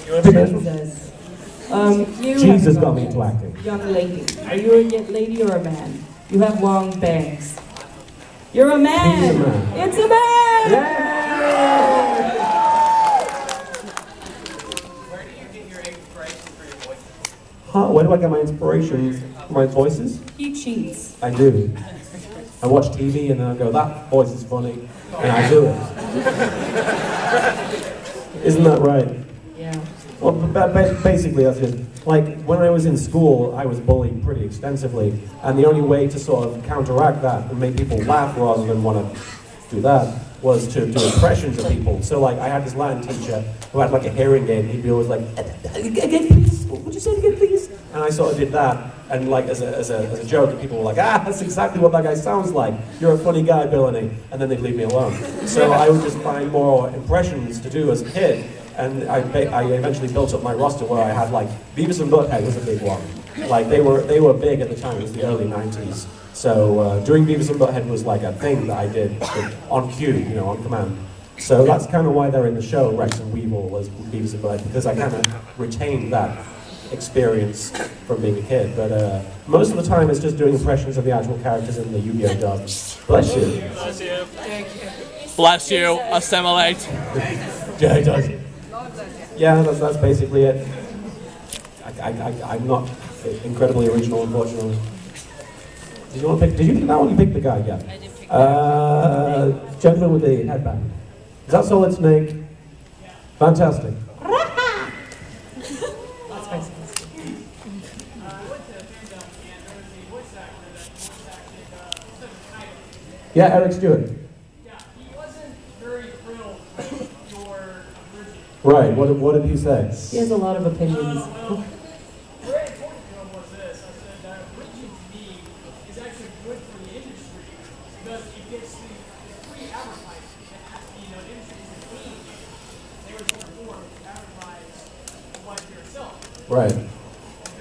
Jesus. Jesus got me into acting. Young lady. Are you a lady or a man? You have long bangs. You're a man! He's a man. It's a man! Yay! Where do you get your inspiration for your voices? Where do I get my inspiration for my voices? He cheats. I do. I watch TV and then I go, that voice is funny, and I do it. Isn't that right? Yeah. Well, basically that's it. Like, when I was in school, I was bullied pretty extensively, and the only way to sort of counteract that and make people laugh rather than want to do that was to do impressions of people. So, like, I had this Latin teacher who had, like, a hearing aid, and he'd be always like, again, please, would you say it again, please? And I sort of did that, and, like, as a joke, and people were like, that's exactly what that guy sounds like. You're a funny guy, Billany. And then they'd leave me alone. So I would just find more impressions to do as a kid. And I eventually built up my roster where I had, like, Beavis and Butthead was a big one. Like, they were big at the time. It was the early 90s. So doing Beavis and Butthead was like a thing that I did on cue, you know, on command. So that's kind of why they're in the show, Rex and Weevil, as Beavis and Butthead, because I kind of retained that experience from being a kid. But most of the time it's just doing impressions of the actual characters in the Yu-Gi-Oh! Dubs. Bless you. Bless you. Thank you. Bless you. Assimilate. Yeah, it does. Yeah, that's basically it. I'm not incredibly original, unfortunately. Did you want to pick? Did you pick that one? You picked the guy, yeah. I did pick Gentleman with the headband. Is that Solid Snake? Fantastic. Yeah, Eric Stewart. Yeah, he wasn't very thrilled with your original. Right, what did he say? He has a lot of opinions. Well, where I told him was this. I said that bridging to me is actually good for the industry because it gets the free advertising that has to be, you know, the industry is clean. They were sort of formed to advertise the life for yourself. Right. In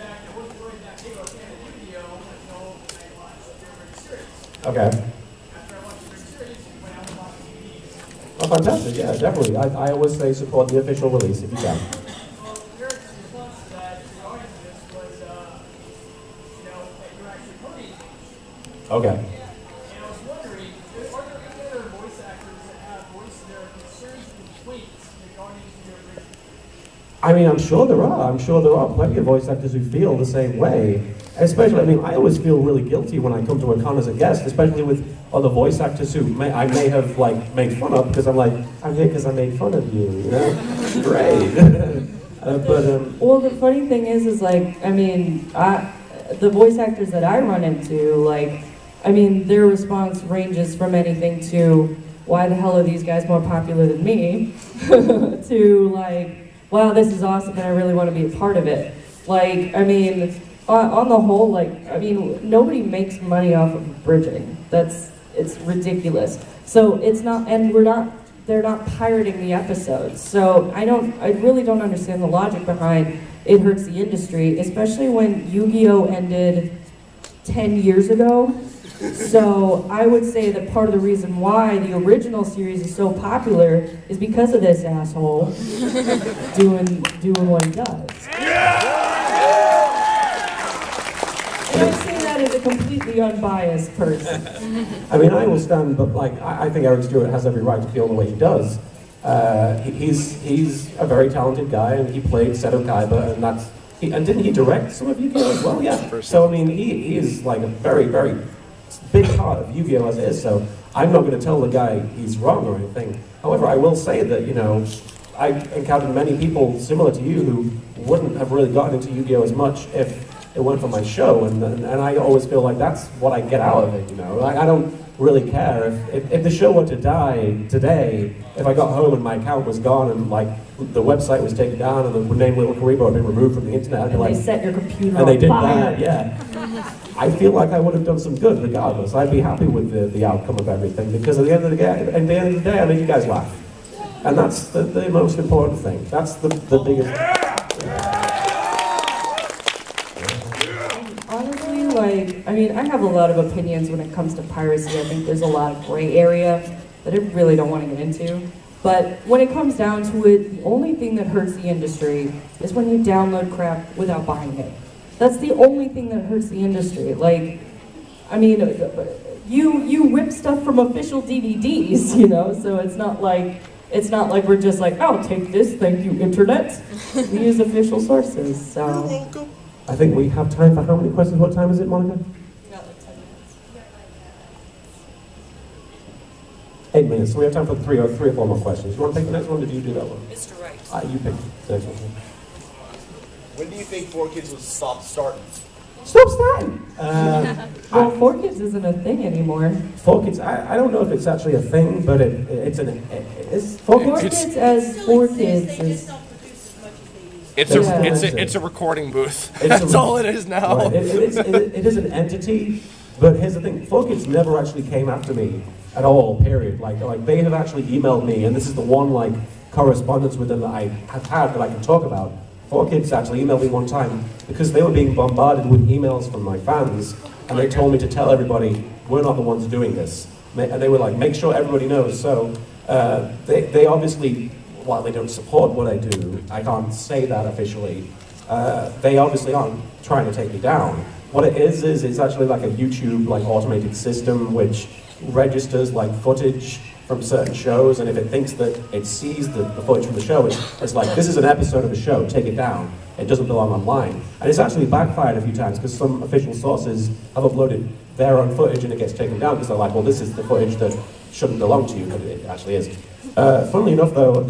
fact, I wasn't really that big of a fan of Yu-Gi-Oh! Until I watched your British series. Okay. After I watched the British series, when I was watching DVDs. Oh, fantastic, yeah, definitely. I always say support the official release if you can. Well, Eric's response to that, to the audience, was, you know, that you're actually partying. Okay. And I was wondering, are there any other voice actors that have voiced their concerns and complaints regarding your original? I mean, I'm sure there are. I'm sure there are plenty of voice actors who feel the same way. Especially, I mean, I always feel really guilty when I come to a con as a guest, especially with other voice actors who I may have, like, made fun of, because I'm like, I'm here because I made fun of you, you know? Great. Well, the funny thing is like, I mean, the voice actors that I run into, like, I mean, their response ranges from anything to, why the hell are these guys more popular than me, to, like, wow, this is awesome and I really want to be a part of it. Like, I mean, on the whole, like, I mean, nobody makes money off of bridging. It's ridiculous. So it's not, and they're not pirating the episodes. So I really don't understand the logic behind it hurts the industry, especially when Yu-Gi-Oh! Ended 10 years ago. So I would say that part of the reason why the original series is so popular is because of this asshole doing what he does. And I say that as a completely unbiased person. I mean, I will stand, but, like, I think Eric Stewart has every right to feel the way he does. He's a very talented guy, and he played Seto Kaiba, and didn't he direct some of Yu-Gi-Oh! As well? Yeah. So, I mean, he is, like, a very, very big part of Yu-Gi-Oh! As it is, so I'm not going to tell the guy he's wrong or anything. However, I will say that, you know, I encountered many people similar to you who wouldn't have really gotten into Yu-Gi-Oh! As much if it went for my show, and I always feel like that's what I get out of it, you know. Like, I don't really care if the show were to die today, if I got home and my account was gone and, like, the website was taken down and the name LittleKuriboh had been removed from the internet, I'd be like, they set your computer on and they did fire. that, yeah. I feel like I would have done some good regardless. I'd be happy with the outcome of everything, because at the end of the day, I made you guys laugh. And that's the most important thing. That's the biggest. Honestly, like, I mean, I have a lot of opinions when it comes to piracy. I think there's a lot of gray area that I really don't want to get into. But when it comes down to it, the only thing that hurts the industry is when you download crap without buying it. That's the only thing that hurts the industry. Like, I mean, you rip stuff from official DVDs, you know, so it's not like we're just like, oh, take this, thank you, internet. We use official sources, so. I think we have time for how many questions? What time is it, Monica? 8 minutes. So we have time for three or four more questions. You want to take the next one? Did you do that one? Mr. Right. You picked the next one. When do you think 4Kids will stop starting? Stop starting! Well, 4Kids isn't a thing anymore. 4Kids, I don't know if it's actually a thing, but it's 4Kids as 4Kids is. It's a recording booth. That's all it is now. Right. It is an entity, but here's the thing: 4Kids never actually came after me at all. Period. Like they have actually emailed me, and this is the one like correspondence with them that I have had that I can talk about. 4Kids actually emailed me one time because they were being bombarded with emails from my fans, and they told me to tell everybody we're not the ones doing this, and they were like, make sure everybody knows. So they obviously. While they don't support what I do, I can't say that officially. They obviously aren't trying to take me down. What it is it's actually like a YouTube like automated system which registers like footage from certain shows, and if it thinks that it sees the footage from the show, it's like, this is an episode of a show, take it down. It doesn't belong online. And it's actually backfired a few times because some official sources have uploaded their own footage and it gets taken down because they're like, well, this is the footage that shouldn't belong to you, but it actually is. Funnily enough, though,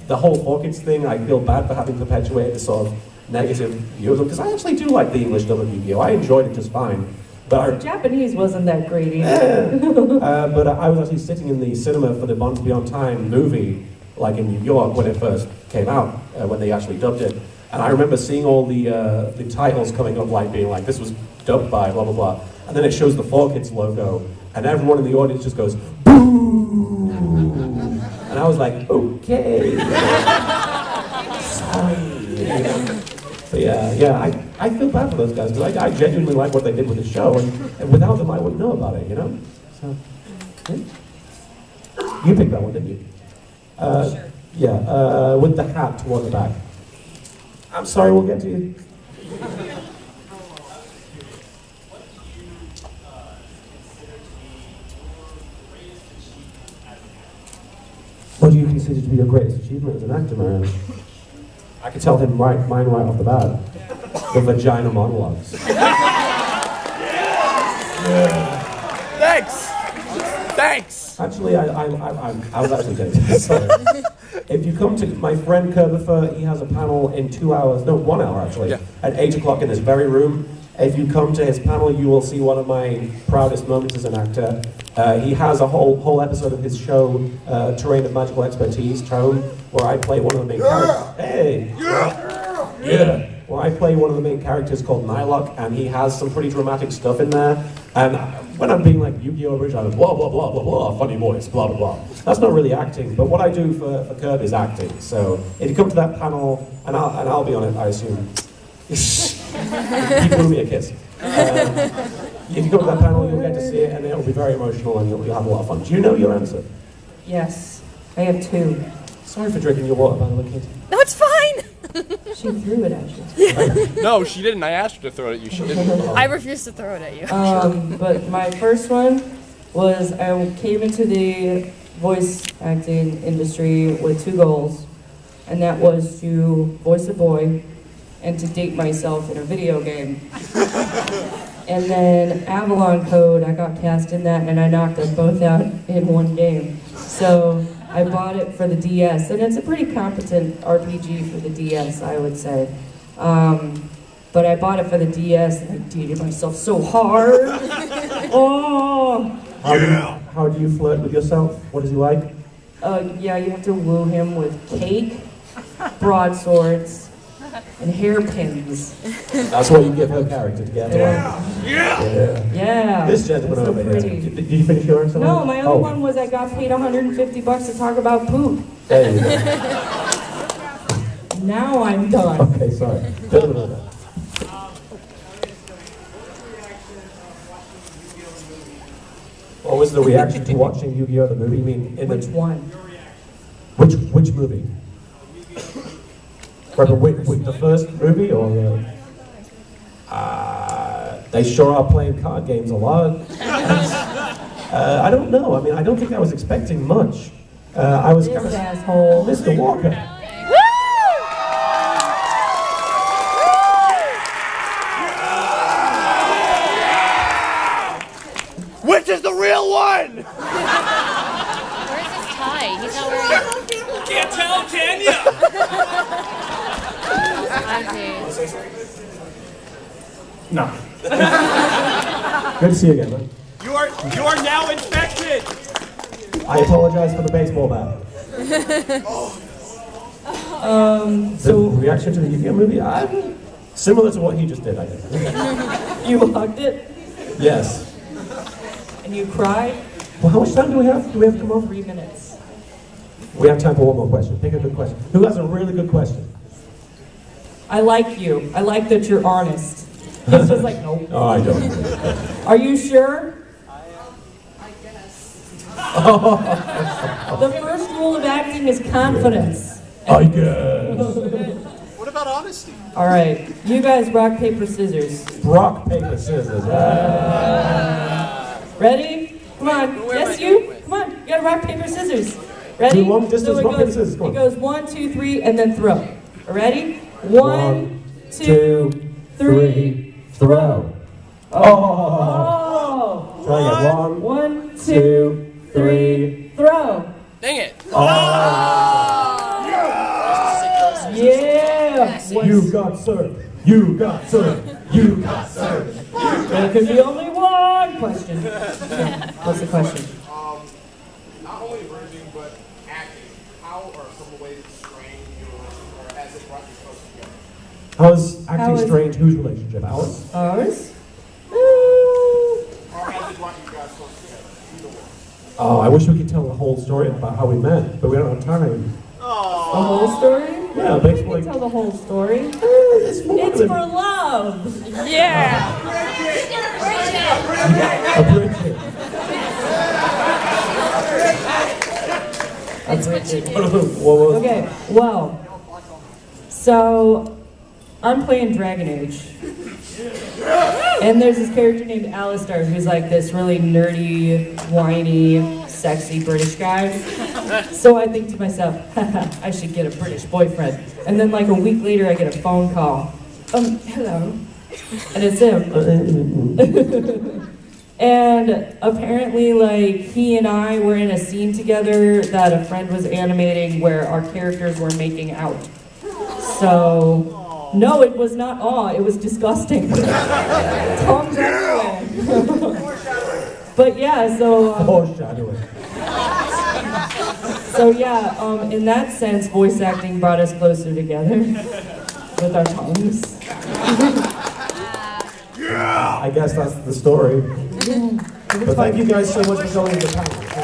the whole 4Kids thing, I feel bad for having perpetuated this sort of negative view of them, because I actually do like the English dub of Yu-Gi-Oh! I enjoyed it just fine. But the Japanese wasn't that great either. But I was actually sitting in the cinema for the Bonds Beyond Time movie, like in New York, when it first came out, when they actually dubbed it. And I remember seeing all the titles coming up, like being like, this was dubbed by blah, blah, blah. And then it shows the 4Kids logo, and everyone in the audience just goes, boo! And I was like, okay. Sorry. But yeah, I feel bad for those guys, because I genuinely like what they did with the show, and without them I wouldn't know about it, you know? So, yeah. You picked that one, didn't you? Sure. Yeah, with the hat toward the back. I'm sorry, we'll get to you. What do you consider to be your greatest achievement as an actor, Marianne? I could tell him mine right off the bat. The vagina monologues. Thanks. Actually, I was actually going to sorry. If you come to my friend Kurboh, he has a panel in 2 hours, no, 1 hour actually, at 8 o'clock in this very room. If you come to his panel, you will see one of my proudest moments as an actor. He has a whole episode of his show, Terrain of Magical Expertise, Tone, where I play one of the main characters. Hey! Yeah! Where I play one of the main characters called Nylok, and he has some pretty dramatic stuff in there. And when I'm being like Yu-Gi-Oh! Original, I'm blah, blah, blah, blah, blah, funny voice, blah, blah, blah. That's not really acting, but what I do for Kurb is acting. So if you come to that panel, and I'll be on it, I assume. You blew me a kiss. If you go to that panel, you'll get to see it, and it'll be very emotional, and you'll have a lot of fun. Do you know your answer? Yes, I have two. Sorry for drinking your water, by the way, Katie. No, it's fine. She threw it at you. No, she didn't. I asked her to throw it at you. She didn't. I refuse to throw it at you. But my first one was I came into the voice acting industry with two goals, and that was to voice a boy and to date myself in a video game. And then Avalon Code, I got cast in that, and I knocked them both out in one game. So I bought it for the DS, and it's a pretty competent RPG for the DS, I would say. But I bought it for the DS, and I dated myself so hard. Oh! How do you flirt with yourself? What is he like? Yeah, you have to woo him with cake, broadswords, and hairpins. That's what you give her character to get her. Yeah. This gentleman so over pretty. here. Did you finish your answer? No, my other one was I got paid $150 to talk about poop. There you go. Now I'm done. Okay, sorry. Gentleman over there. What was the reaction to watching Yu-Gi-Oh! The movie? You mean in Which the... one? Which movie? Right, but wait, the first movie or the? They sure are playing card games a lot. I don't know. I mean, I don't think I was expecting much. I was kind of asshole, Mr. Walker. Which is the real one? Where's his tie? He's not wearing Can't tell, can ya? No. Good to see you again, man. You are now infected. I apologize for the baseball bat. The reaction to the Yu-Gi-Oh movie? Similar to what he just did, I guess. You hugged it Yes. and you cried. Well, how much time do we have? Do we have to come on? 3 minutes. We have time for one more question. Pick a good question. Who has a really good question? I like you. I like that you're honest. It's just like, nope. Oh, I don't. Are you sure? The first rule of acting is confidence. I guess. What about honesty? All right, you guys rock, paper, scissors. Rock, paper, scissors. Ready? Come on. Yes, you. Come on. You gotta rock, paper, scissors. Ready? Do long distance it rock, paper, goes, scissors. Come on. It goes 1, 2, 3, and then throw. Ready? 1, 2, 3, throw. Oh! Try again. 1, 2, 3, throw. Dang it. Yeah! You got served. You got served. You got served. There could be only one question. What's the question? Not only bridging, but acting. How are some ways strained your relationship, or has it brought you close together? How's acting How is- strange? Whose relationship? Ours? Ours? Or has it brought you guys close together? Either way. Oh, I wish we could tell the whole story about how we met, but we don't have time. The whole story? Yeah, We basically. can tell the whole story. It's It's for love. Yeah. a bridge. What was? Okay, well, so I'm playing Dragon Age. And there's this character named Alistair who's like this really nerdy, whiny, sexy British guy. So I think to myself, haha, I should get a British boyfriend. And then like a week later I get a phone call. Hello. And it's him. And apparently like he and I were in a scene together that a friend was animating where our characters were making out. So no, it was not awe, it was disgusting. Tongues everywhere. But yeah, so Foreshadowing. so yeah, in that sense, voice acting brought us closer together with our tongues. I guess that's the story. But thank you guys so much for coming to the panel.